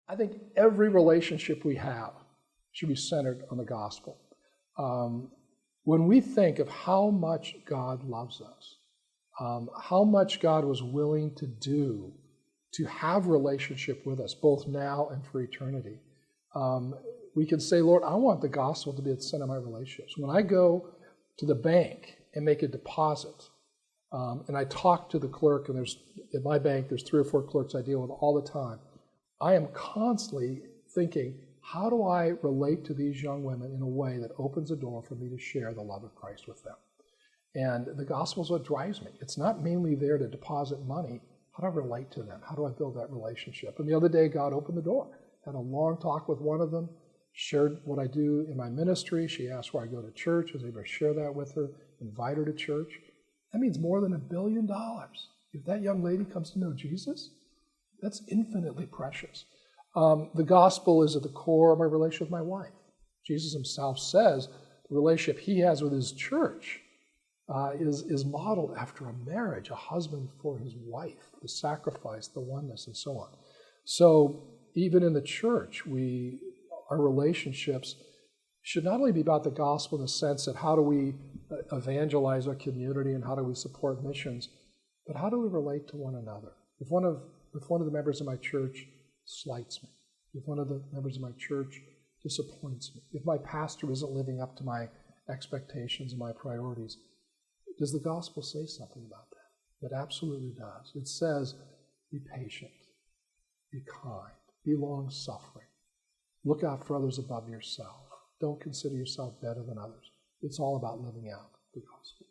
I think every relationship we have should be centered on the gospel. When we think of how much God loves us, how much God was willing to do to have relationship with us, both now and for eternity, we can say, Lord, I want the gospel to be at the center of my relationships. When I go to the bank and make a deposit, and I talk to the clerk, and at my bank, there's 3 or 4 clerks I deal with all the time, I am constantly thinking, how do I relate to these young women in a way that opens a door for me to share the love of Christ with them? And the gospel is what drives me. It's not mainly there to deposit money. How do I relate to them? How do I build that relationship? And the other day, God opened the door. Had a long talk with one of them, shared what I do in my ministry. She asked where I go to church. I was able to share that with her, invite her to church. That means more than $1 billion. If that young lady comes to know Jesus, that's infinitely precious. The gospel is at the core of my relationship with my wife. Jesus himself says the relationship he has with his church is modeled after a marriage, a husband for his wife, the sacrifice, the oneness, and so on. So even in the church, our relationships should not only be about the gospel in the sense that how do we evangelize our community and how do we support missions, but how do we relate to one another? If one of the members of my church slights me, if one of the members of my church disappoints me, if my pastor isn't living up to my expectations and my priorities, does the gospel say something about that? It absolutely does. It says, be patient, be kind, be long-suffering, look out for others above yourself. Don't consider yourself better than others. It's all about living out the gospel.